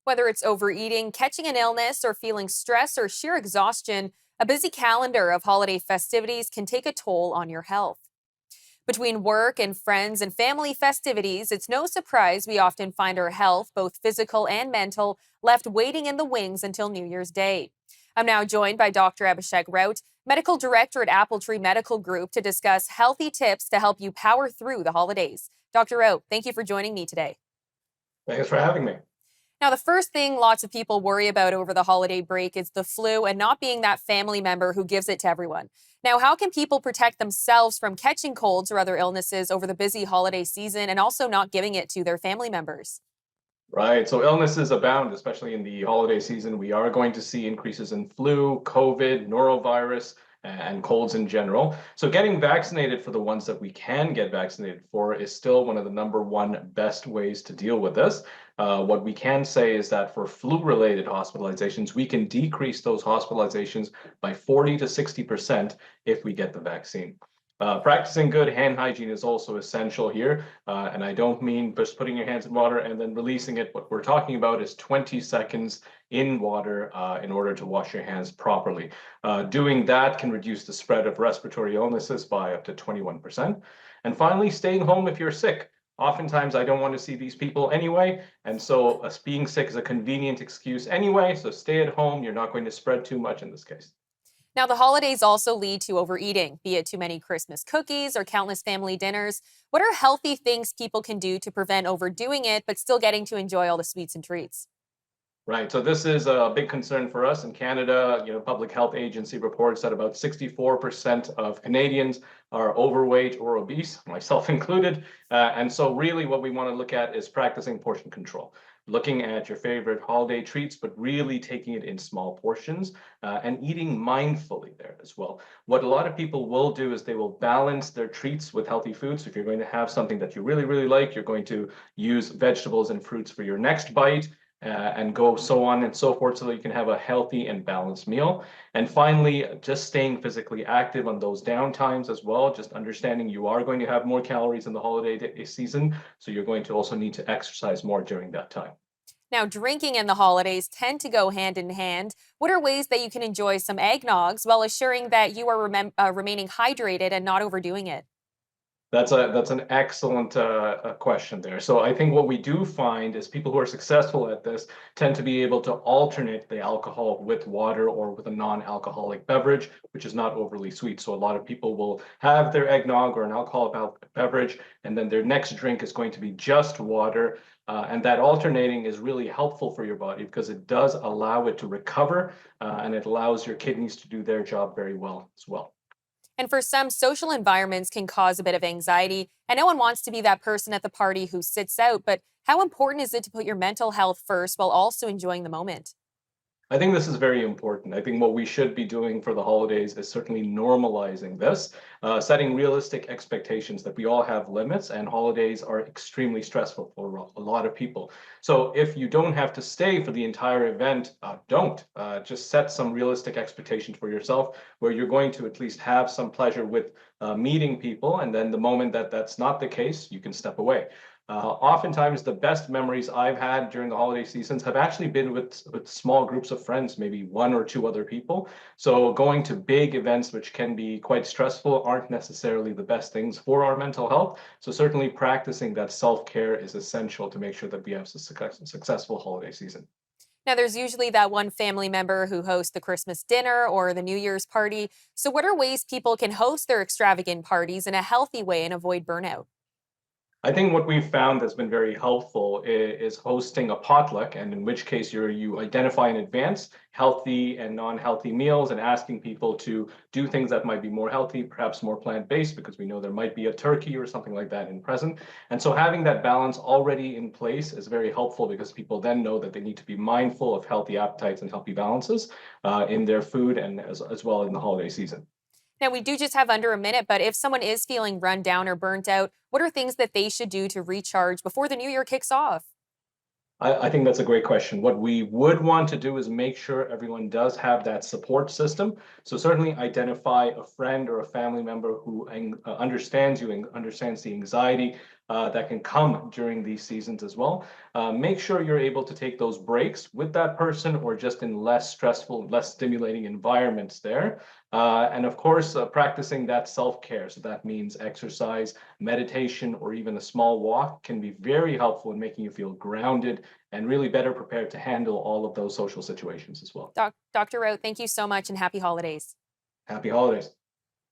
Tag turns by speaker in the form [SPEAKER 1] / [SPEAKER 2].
[SPEAKER 1] Whether it's overeating, catching an illness, or feeling stress or sheer exhaustion, a busy calendar of holiday festivities can take a toll on your health. Between work and friends and family festivities, it's no surprise we often find our health, both physical and mental, left waiting in the wings until New Year's Day. I'm now joined by Dr. Abhishek Raut, Medical Director at Appletree Medical Group, to discuss healthy tips to help you power through the holidays. Dr. Raut, thank you for joining me today.
[SPEAKER 2] Thanks for having me.
[SPEAKER 1] Now, the first thing lots of people worry about over the holiday break is the flu and not being that family member who gives it to everyone. Now, how can people protect themselves from catching colds or other illnesses over the busy holiday season and also not giving it to their family members?
[SPEAKER 2] Right. So illnesses abound, especially in the holiday season. We are going to see increases in flu, COVID, norovirus, and colds in general. So getting vaccinated for the ones that we can get vaccinated for is still one of the number one best ways to deal with this. What we can say is that for flu-related hospitalizations, we can decrease those hospitalizations by 40 to 60% if we get the vaccine. Practicing good hand hygiene is also essential here. And I don't mean just putting your hands in water and then releasing it. What we're talking about is 20 seconds in water in order to wash your hands properly. Doing that can reduce the spread of respiratory illnesses by up to 21%. And finally, staying home if you're sick. Oftentimes, I don't want to see these people anyway. And so being sick is a convenient excuse anyway. So stay at home. You're not going to spread too much in this case.
[SPEAKER 1] Now, the holidays also lead to overeating, be it too many Christmas cookies or countless family dinners. What are healthy things people can do to prevent overdoing it, but still getting to enjoy all the sweets and treats?
[SPEAKER 2] Right. So this is a big concern for us in Canada. Public Health Agency reports that about 64% of Canadians are overweight or obese, myself included. And so really what we want to look at is practicing portion control, looking at your favorite holiday treats, but really taking it in small portions and eating mindfully there as well. What a lot of people will do is they will balance their treats with healthy foods. So if you're going to have something that you really, really like, you're going to use vegetables and fruits for your next bite and go so on and so forth so that you can have a healthy and balanced meal. And finally, just staying physically active on those down times as well, just understanding you are going to have more calories in the holiday season, so you're going to also need to exercise more during that time.
[SPEAKER 1] Now, drinking and the holidays tend to go hand in hand. What are ways that you can enjoy some eggnogs while assuring that you are remaining hydrated and not overdoing it?
[SPEAKER 2] That's an excellent question there. So I think what we do find is people who are successful at this tend to be able to alternate the alcohol with water or with a non-alcoholic beverage, which is not overly sweet. So a lot of people will have their eggnog or an alcoholic beverage, and then their next drink is going to be just water. And that alternating is really helpful for your body because it does allow it to recover and it allows your kidneys to do their job very well as well.
[SPEAKER 1] And for some, social environments can cause a bit of anxiety, and no one wants to be that person at the party who sits out. But how important is it to put your mental health first while also enjoying the moment?
[SPEAKER 2] I think this is very important. I think what we should be doing for the holidays is certainly normalizing this, setting realistic expectations that we all have limits and holidays are extremely stressful for a lot of people. So if you don't have to stay for the entire event, don't. Just set some realistic expectations for yourself where you're going to at least have some pleasure with meeting people. And then the moment that that's not the case, you can step away. Oftentimes, the best memories I've had during the holiday seasons have actually been with small groups of friends, maybe one or two other people. So going to big events, which can be quite stressful, aren't necessarily the best things for our mental health. So certainly practicing that self-care is essential to make sure that we have a successful holiday season.
[SPEAKER 1] Now, there's usually that one family member who hosts the Christmas dinner or the New Year's party. So, what are ways people can host their extravagant parties in a healthy way and avoid burnout?
[SPEAKER 2] I think what we've found that's been very helpful is hosting a potluck, and in which case you identify in advance healthy and non-healthy meals and asking people to do things that might be more healthy, perhaps more plant-based, because we know there might be a turkey or something like that in present. And so having that balance already in place is very helpful because people then know that they need to be mindful of healthy appetites and healthy balances in their food and as well in the holiday season.
[SPEAKER 1] Now, we do just have under a minute, but if someone is feeling run down or burnt out, what are things that they should do to recharge before the new year kicks off?
[SPEAKER 2] I think that's a great question. What we would want to do is make sure everyone does have that support system. So certainly identify a friend or a family member who understands you and understands the anxiety that can come during these seasons as well. Make sure you're able to take those breaks with that person or just in less stressful, less stimulating environments there. And of course, practicing that self care. So that means exercise, meditation, or even a small walk can be very helpful in making you feel grounded and really better prepared to handle all of those social situations as well.
[SPEAKER 1] Dr. Raut, thank you so much and happy holidays.
[SPEAKER 2] Happy holidays.